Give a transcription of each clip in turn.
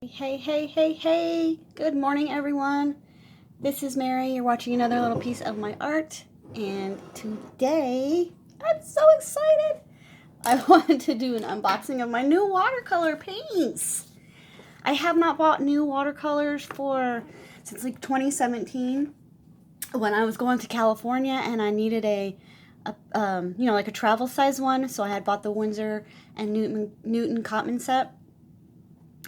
Hey, hey, hey, hey. Good morning, everyone. This is Mary. You're watching another little piece of my art. And today, I'm so excited. I wanted to do an unboxing of my new watercolor paints. I have not bought new watercolors since like 2017 when I was going to California and I needed like a travel size one. So I had bought the Winsor and Newton Cotman set.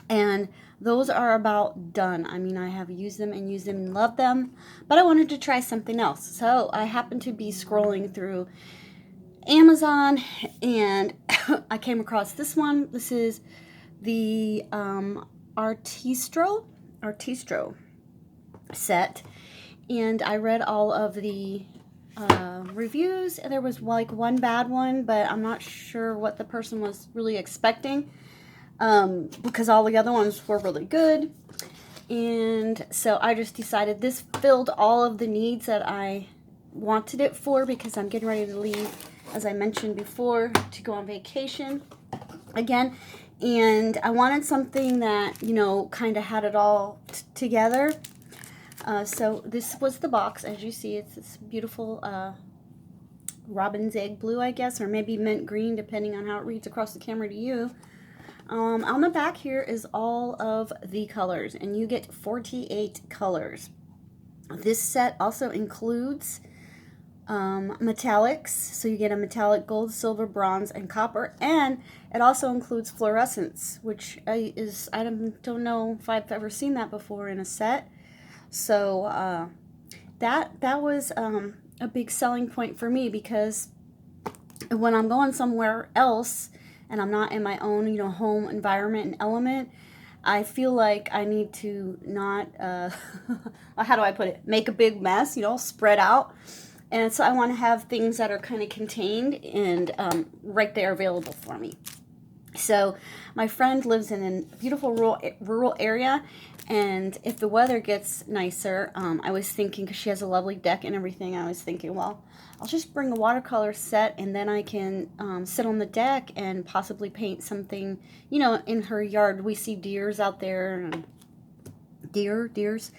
And those are about done. I mean, I have used them and loved them, but I wanted to try something else. So I happened to be scrolling through Amazon and I came across this one. This is the Artistro set. And I read all of the reviews. There was like one bad one, but I'm not sure what the person was really expecting. Because all the other ones were really good. And so I just decided this filled all of the needs that I wanted it for, because I'm getting ready to leave, as I mentioned before, to go on vacation again. And I wanted something that, kind of had it all together. So this was the box. As you see, it's this beautiful robin's egg blue, I guess, or maybe mint green, depending on how it reads across the camera to you. On the back here is all of the colors, and you get 48 colors. This set also includes metallics, so you get a metallic gold, silver, bronze, and copper, and it also includes fluorescence, which I don't know if I've ever seen that before in a set. So that was a big selling point for me, because when I'm going somewhere else and I'm not in my own, home environment and element, I feel like I need to not, how do I put it, make a big mess, spread out. And so I want to have things that are kind of contained and right there available for me. So my friend lives in a beautiful rural area, and if the weather gets nicer, I was thinking, because she has a lovely deck and everything, I was thinking, well, I'll just bring a watercolor set, and then I can sit on the deck and possibly paint something, in her yard. We see deers out there, and deers,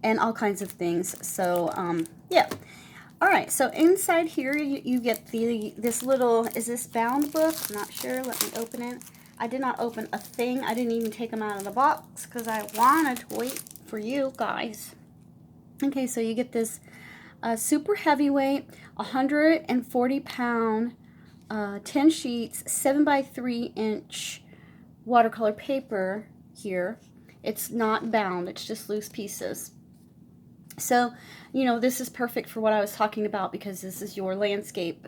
and all kinds of things. So, yeah. All right, so inside here you get this little, is this bound book? I'm not sure. Let me open it. I did not open a thing. I didn't even take them out of the box because I wanted to wait for you guys. Okay, so you get this super heavyweight, 140-pound, 10 sheets, 7x3 inch watercolor paper here. It's not bound, it's just loose pieces. So, this is perfect for what I was talking about, because this is your landscape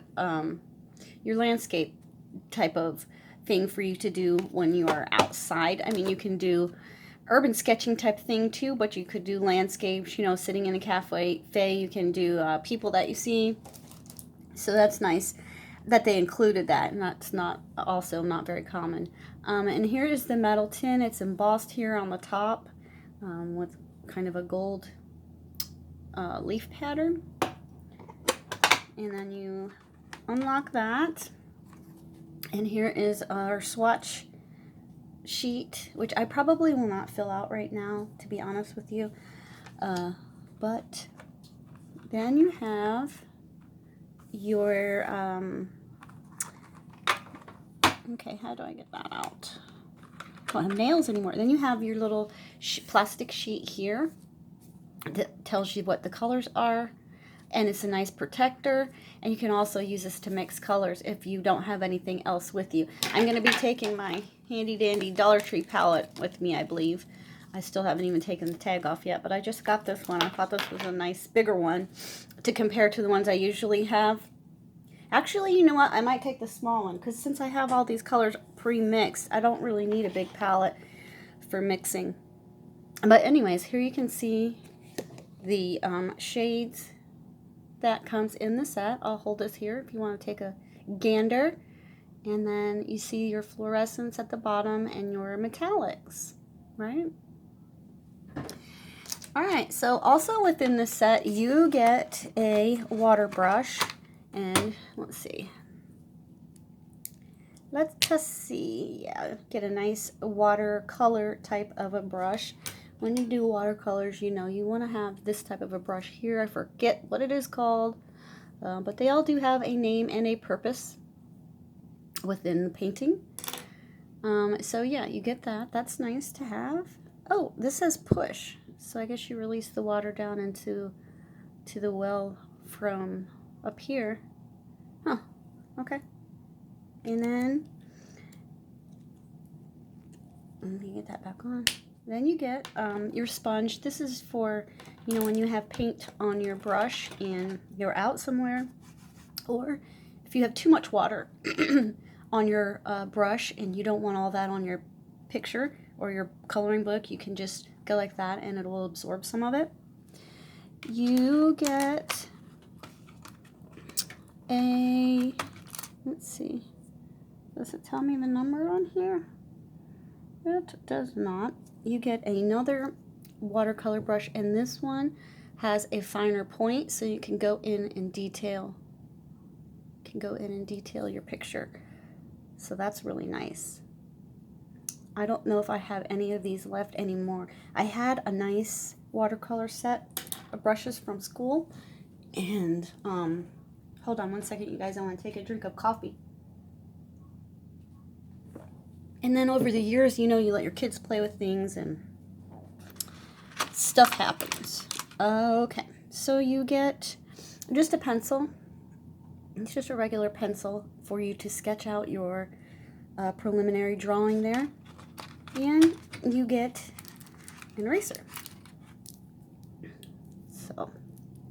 type of thing for you to do when you are outside. I mean, you can do urban sketching type thing too, but you could do landscapes, sitting in a cafe. You can do people that you see. So that's nice that they included that, and that's not very common. And here is the metal tin. It's embossed here on the top with kind of a gold leaf pattern. And then you unlock that, and here is our swatch sheet, which I probably will not fill out right now, to be honest with you. But then you have your, okay, how do I get that out? I don't have nails anymore. Then you have your little plastic sheet here that tells you what the colors are, and it's a nice protector. And you can also use this to mix colors if you don't have anything else with you. I'm going to be taking my handy dandy Dollar Tree palette with me, I believe. I still haven't even taken the tag off yet, but I just got this one. I thought this was a nice bigger one to compare to the ones I usually have. Actually, you know what? I might take the small one, because since I have all these colors pre-mixed, I don't really need a big palette for mixing. But anyways, here you can see the shades that comes in the set. I'll hold this here if you want to take a gander. And then you see your fluorescence at the bottom and your metallics, right? All right, so also within the set, you get a water brush. And let's see. let's just see. Yeah, get a nice watercolor type of a brush. When you do watercolors, you know, you want to have this type of a brush here. I forget what it is called, but they all do have a name and a purpose within the painting. So yeah, you get that. That's nice to have. Oh, this says push. So I guess you release the water down into the well from up here. Huh, okay. And then, let me get that back on. Then you get your sponge. This is for, you know, when you have paint on your brush and you're out somewhere, or if you have too much water on your brush and you don't want all that on your picture or your coloring book, you can just go like that and it will absorb some of it. You get a, let's see, does it tell me the number on here? It does not. You get another watercolor brush, and this one has a finer point, so you can go in and detail. Your picture. So that's really nice. I don't know if I have any of these left anymore. I had a nice watercolor set of brushes from school, and hold on one second, you guys. I want to take a drink of coffee. And then over the years, you know, you let your kids play with things and stuff happens. Okay, so you get just a pencil. It's just a regular pencil for you to sketch out your preliminary drawing there. And you get an eraser. So,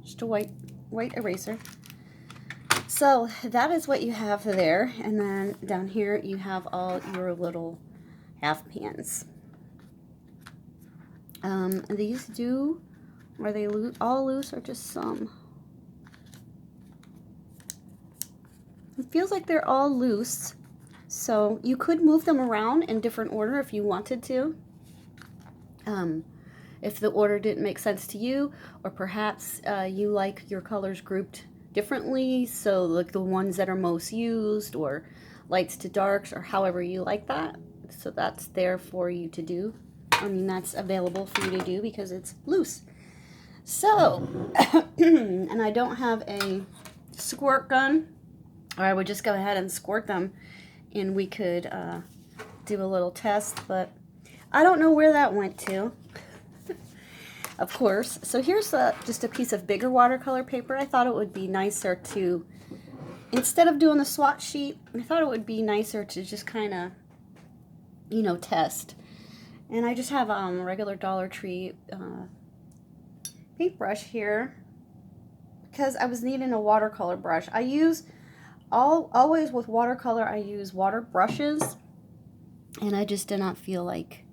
just a white eraser. So that is what you have there, and then down here you have all your little half pans. These do, are they all loose or just some? It feels like they're all loose, so you could move them around in different order if you wanted to. If the order didn't make sense to you, or perhaps you like your colors grouped differently, so like the ones that are most used, or lights to darks, or however you like that. So that's there for you to do. I mean, that's available for you to do because it's loose. So, and I don't have a squirt gun, or I would just go ahead and squirt them and we could do a little test, but I don't know where that went to. Of course. So here's just a piece of bigger watercolor paper. I thought it would be nicer to, instead of doing the swatch sheet, I thought it would be nicer to just kind of, you know, test. And I just have a regular Dollar Tree paintbrush here because I was needing a watercolor brush. I use, always with watercolor, I use water brushes, and I just did not feel like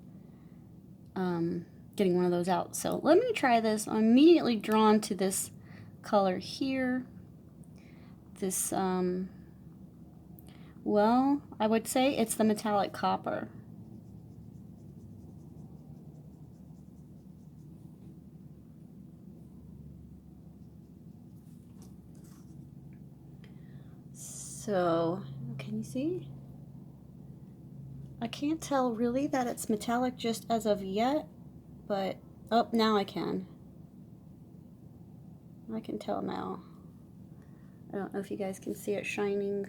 getting one of those out. So let me try this. I'm immediately drawn to this color here. This, well, I would say it's the metallic copper. So, can you see? I can't tell really that it's metallic just as of yet, but, oh, now I can. I can tell now. I don't know if you guys can see it shining,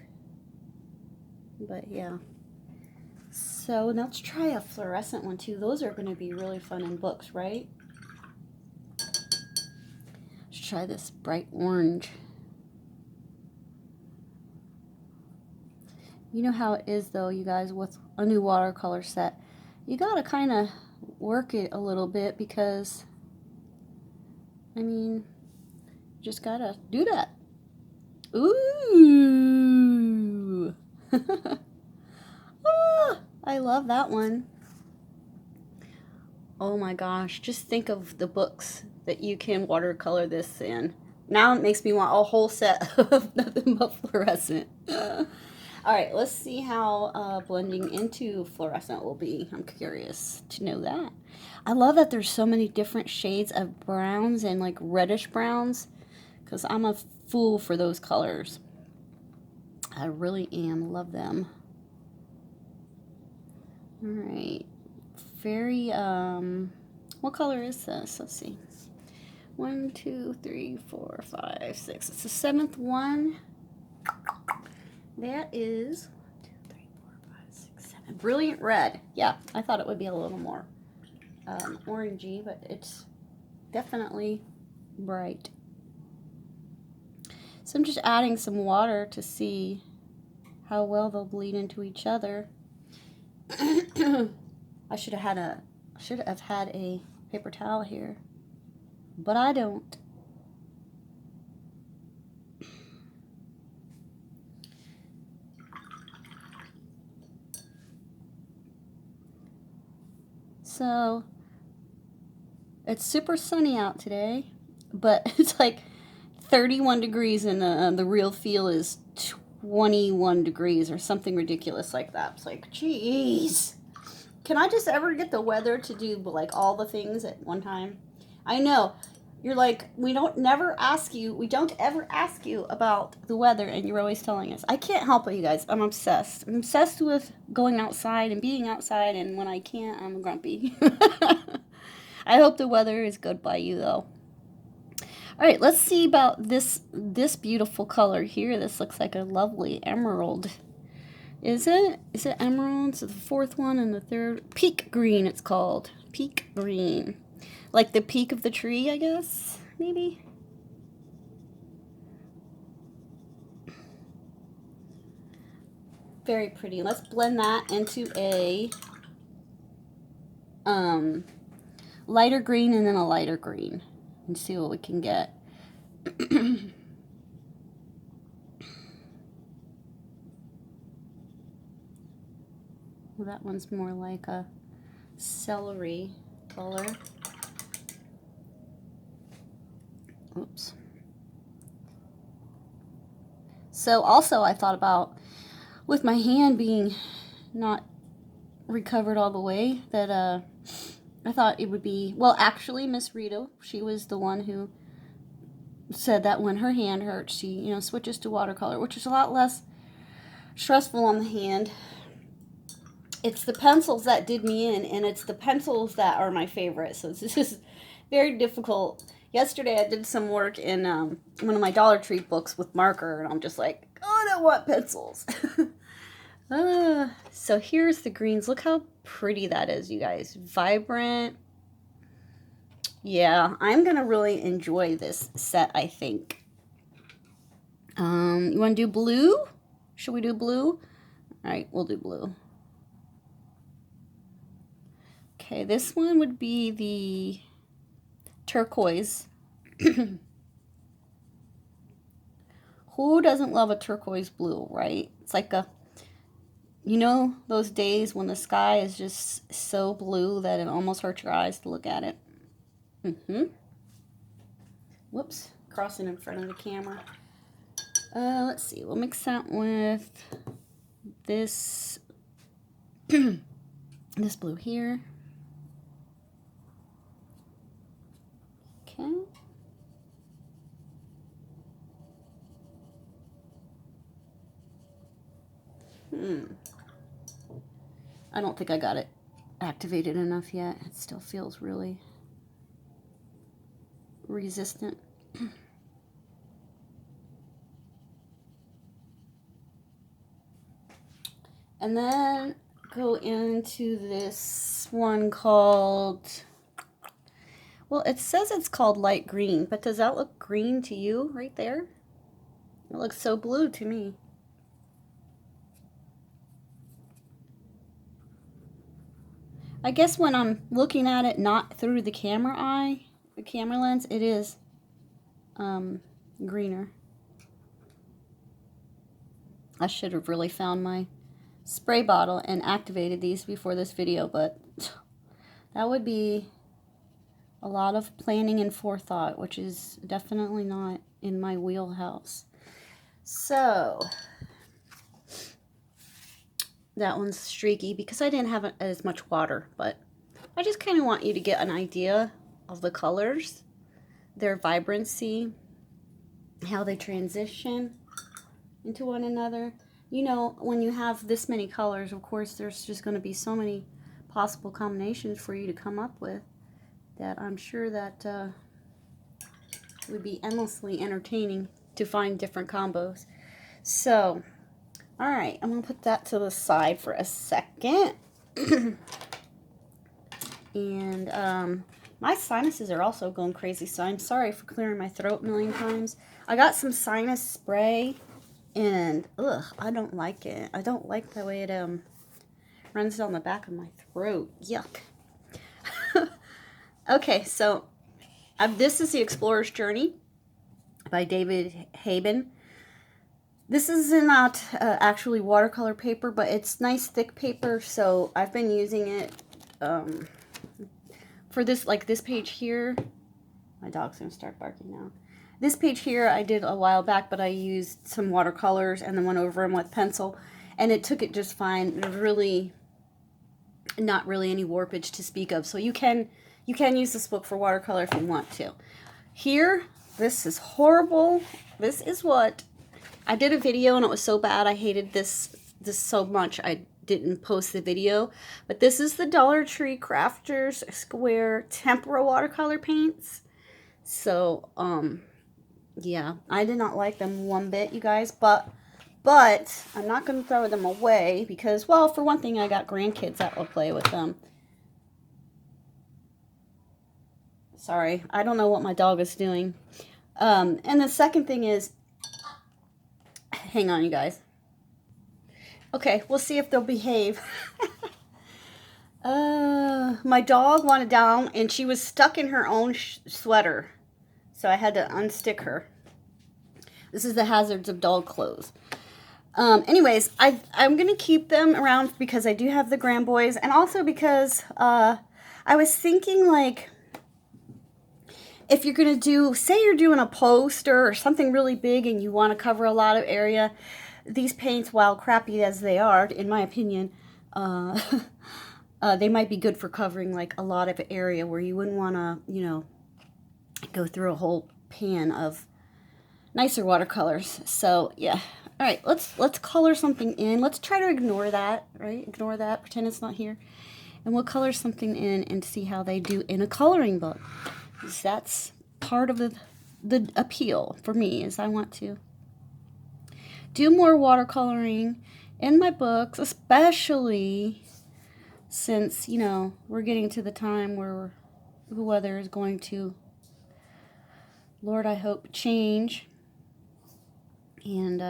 but yeah. So now let's try a fluorescent one too. Those are going to be really fun in books, right? Let's try this bright orange. You know how it is though, you guys, with a new watercolor set. You gotta kind of work it a little bit because, I mean, you just gotta do that. Ooh! Ah, I love that one. Oh my gosh, just think of the books that you can watercolor this in. Now it makes me want a whole set of nothing but fluorescent. Alright, let's see how blending into fluorescent will be. I'm curious to know that. I love that there's so many different shades of browns and like reddish browns, because I'm a fool for those colors. I really am. Love them. All right. Very, what color is this? Let's see. 1, 2, 3, 4, 5, 6. It's the 7th one. That is 1, 2, 3, 4, 5, 6, 7. Brilliant red. Yeah, I thought it would be a little more orangey, but it's definitely bright. So I'm just adding some water to see how well they'll bleed into each other. I should have had a paper towel here, but I don't. So it's super sunny out today, but it's like 31 degrees and the real feel is 21 degrees or something ridiculous like that. It's like, geez. Can I just ever get the weather to do like all the things at one time? I know. You're like, we don't ever ask you about the weather, and you're always telling us. I can't help it, you guys. I'm obsessed. I'm obsessed with going outside and being outside, and when I can't, I'm grumpy. I hope the weather is good by you, though. All right, let's see about this beautiful color here. This looks like a lovely emerald. Is it? Is it emerald? It's the 4th one and the 3rd. Peak green, it's called. Peak green. Like the peak of the tree, I guess, maybe. Very pretty. Let's blend that into a lighter green and then a lighter green and see what we can get. Well, that one's more like a celery color. Oops. So also I thought about, with my hand being not recovered all the way, that I thought it would be, well, actually Miss Rita, she was the one who said that when her hand hurts, she, you know, switches to watercolor, which is a lot less stressful on the hand. It's the pencils that did me in, and it's the pencils that are my favorite. So this is very difficult. Yesterday I did some work in one of my Dollar Tree books with marker, and I'm just like, oh, I don't want pencils. So here's the greens. Look how pretty that is, you guys. Vibrant. Yeah, I'm going to really enjoy this set, I think. You want to do blue? Should we do blue? All right, we'll do blue. Okay, this one would be the turquoise. Who doesn't love a turquoise blue, right? It's like a, you know, those days when the sky is just so blue that it almost hurts your eyes to look at it. Whoops, crossing in front of the camera. Let's see, we'll mix that with this, this blue here. Okay. I don't think I got it activated enough yet. It still feels really resistant. And then go into this one called, well, it says it's called light green, but does that look green to you right there? It looks so blue to me. I guess when I'm looking at it not through the camera eye, the camera lens, it is greener. I should have really found my spray bottle and activated these before this video, but that would be a lot of planning and forethought, which is definitely not in my wheelhouse. So that one's streaky because I didn't have as much water, but I just kind of want you to get an idea of the colors, their vibrancy, how they transition into one another. you know, when you have this many colors, of course, there's just going to be so many possible combinations for you to come up with that I'm sure that would be endlessly entertaining to find different combos. So, all right, I'm going to put that to the side for a second. And my sinuses are also going crazy, so I'm sorry for clearing my throat a million times. I got some sinus spray, and ugh, I don't like it. I don't like the way it runs down the back of my throat. Yuck. Okay, so this is The Explorer's Journey by David Habben. This is not actually watercolor paper, but it's nice thick paper, so I've been using it for this, like this page here. My dog's gonna start barking now. This page here I did a while back, but I used some watercolors and then went over them with pencil, and it took it just fine. Really, not really any warpage to speak of. So you can use this book for watercolor if you want to. Here, this is horrible. This is what I did a video, and it was so bad. I hated this so much I didn't post the video. But this is the Dollar Tree Crafters Square Tempera watercolor paints. So, yeah, I did not like them one bit, you guys, but I'm not going to throw them away because, well, for one thing, I got grandkids that will play with them. Sorry, I don't know what my dog is doing. And the second thing is, hang on, you guys. Okay, we'll see if they'll behave. My dog wanted down, and she was stuck in her own sweater. So I had to unstick her. This is the hazards of dog clothes. Anyways, I'm going to keep them around because I do have the grand boys. And also because I was thinking, like, if you're going to do, say you're doing a poster or something really big and you want to cover a lot of area, these paints, while crappy as they are, in my opinion, they might be good for covering, like, a lot of area where you wouldn't want to, you know, go through a whole pan of nicer watercolors. So yeah, all right, let's color something in. Let's try to ignore that, right? Ignore that, pretend it's not here, and we'll color something in and see how they do in a coloring book. That's part of the appeal for me, is I want to do more watercoloring in my books, especially since, you know, we're getting to the time where the weather is going to, Lord, I hope, change, and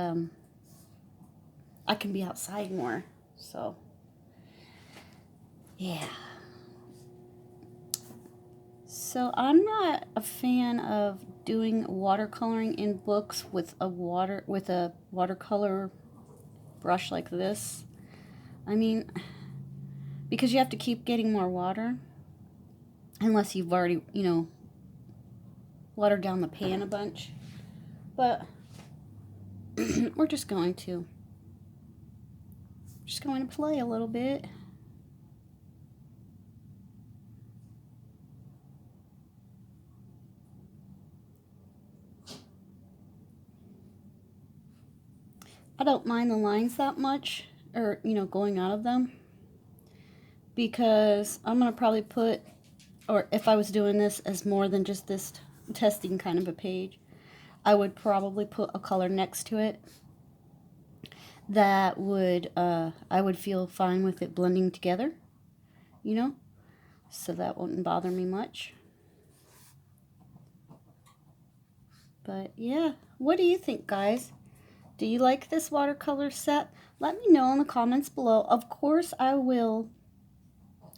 I can be outside more. So yeah. So I'm not a fan of doing watercoloring in books with a watercolor brush like this. I mean, because you have to keep getting more water, unless you've already, you know, watered down the pan a bunch. But we're just going to play a little bit. I don't mind the lines that much, or, you know, going out of them, because I'm going to probably put, or if I was doing this as more than just this testing kind of a page, I would probably put a color next to it that would, I would feel fine with it blending together, you know, so that wouldn't bother me much. But yeah, what do you think, guys? Do you like this watercolor set? Let me know in the comments below. Of course, I will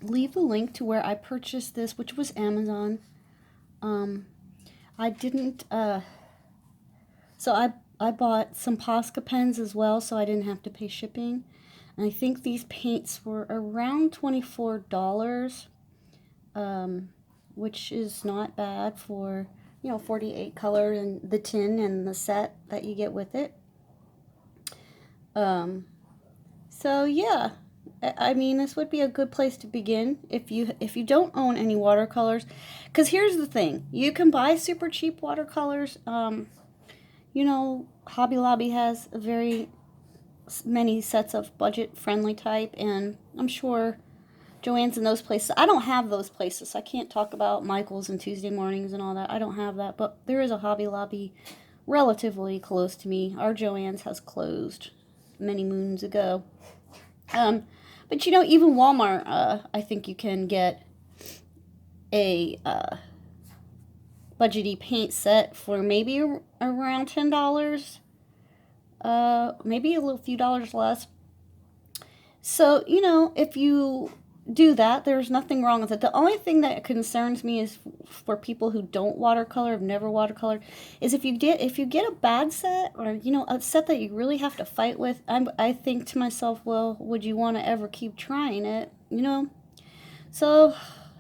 leave the link to where I purchased this, which was Amazon. I didn't, so I bought some Posca pens as well, so I didn't have to pay shipping. And I think these paints were around $24, which is not bad for, you know, 48 color and the tin and the set that you get with it. So yeah, I mean, this would be a good place to begin if you don't own any watercolors, because here's the thing, you can buy super cheap watercolors. You know, Hobby Lobby has a very many sets of budget-friendly type, and I'm sure Joann's in those places. I don't have those places. I can't talk about Michael's and Tuesday Mornings and all that. I don't have that, but there is a Hobby Lobby relatively close to me. Our Joann's has closed many moons ago. But you know, even Walmart, I think you can get a budgety paint set for maybe around $10. Maybe a little few dollars less. So, you know, if you do that, there's nothing wrong with it. The only thing that concerns me is for people who don't watercolor, have never watercolored, is if you get a bad set, or you know, a set that you really have to fight with, I think to myself, well, would you want to ever keep trying it, you know? So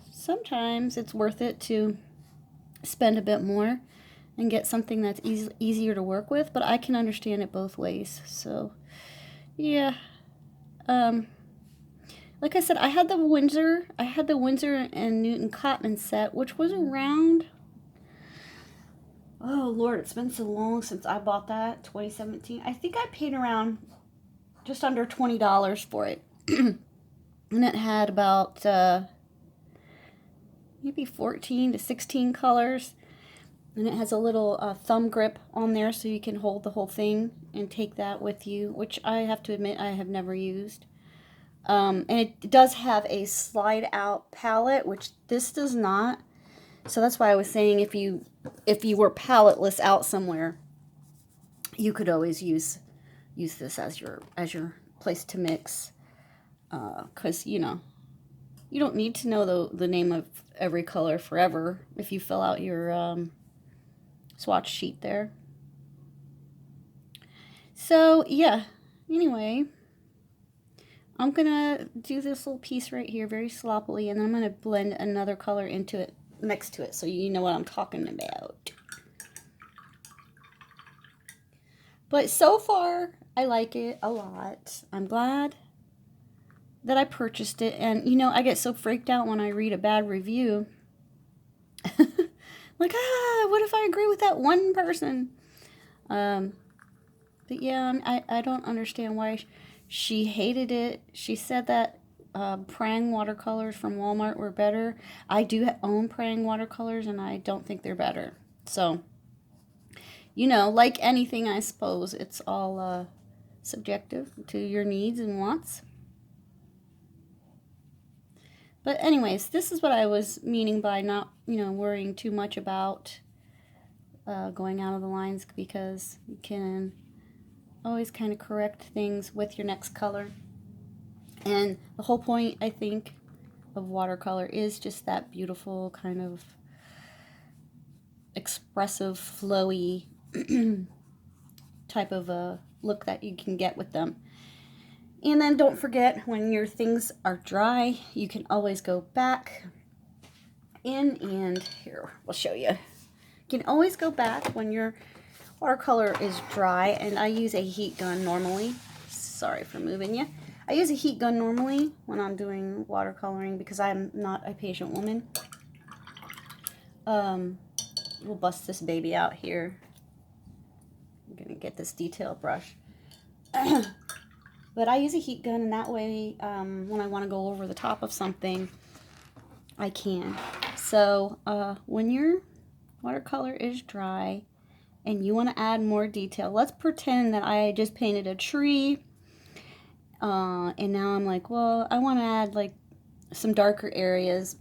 sometimes it's worth it to spend a bit more and get something that's easier to work with, but I can understand it both ways. So yeah. Like I said, I had the Windsor and Newton Cotman set, which was around, oh Lord, it's been so long since I bought that, 2017. I think I paid around just under $20 for it. And it had about maybe 14 to 16 colors. And it has a little thumb grip on there so you can hold the whole thing and take that with you, which I have to admit I have never used. And it does have a slide out palette, which this does not. So that's why I was saying if you were paletless out somewhere, you could always use this as your place to mix. 'Cause you know, you don't need to know the name of every color forever if you fill out your swatch sheet there. So yeah, anyway, I'm gonna do this little piece right here very sloppily, and then I'm gonna blend another color into it next to it so you know what I'm talking about. But so far I like it a lot. I'm glad that I purchased it, and you know, I get so freaked out when I read a bad review. Like, what if I agree with that one person? But yeah, I don't understand why she hated it. She said that Prang watercolors from Walmart were better. I do own Prang watercolors, and I don't think they're better. So, you know, like anything, I suppose, it's all subjective to your needs and wants. But anyways, this is what I was meaning by not, you know, worrying too much about going out of the lines, because you can always kind of correct things with your next color. And the whole point, I think, of watercolor is just that beautiful kind of expressive, flowy type of a look that you can get with them. And then don't forget, when your things are dry, you can always go back in, and here, we'll show you. You can always go back when your watercolor is dry, and I use a heat gun normally. Sorry for moving you. I use a heat gun normally when I'm doing watercoloring because I'm not a patient woman. We'll bust this baby out here. I'm going to get this detail brush. But I use a heat gun, and that way when I want to go over the top of something, I can. So when your watercolor is dry and you want to add more detail, let's pretend that I just painted a tree, and now I'm like, well, I want to add like some darker areas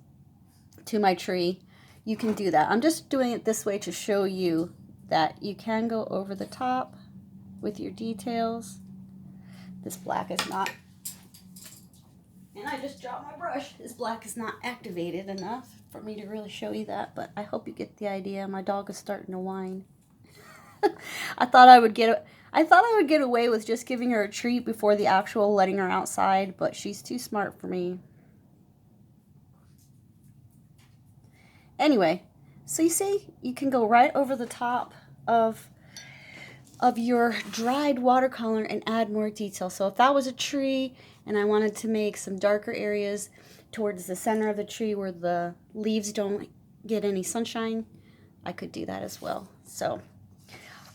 to my tree. You can do that. I'm just doing it this way to show you that you can go over the top with your details. This black is not, and I just dropped my brush, this black is not activated enough for me to really show you that, but I hope you get the idea. My dog is starting to whine. I thought I would get away with just giving her a treat before the actual letting her outside, but she's too smart for me. Anyway, so you see, you can go right over the top of your dried watercolor and add more detail. So if that was a tree and I wanted to make some darker areas towards the center of the tree where the leaves don't get any sunshine, I could do that as well. So,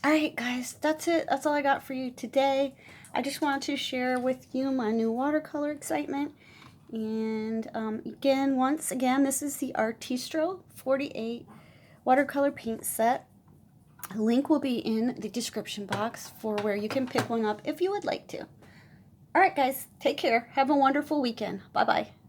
alright guys, that's it. That's all I got for you today. I just wanted to share with you my new watercolor excitement. And once again, this is the Artistro 48 watercolor paint set. The link will be in the description box for where you can pick one up if you would like to. All right, guys, take care. Have a wonderful weekend. Bye-bye.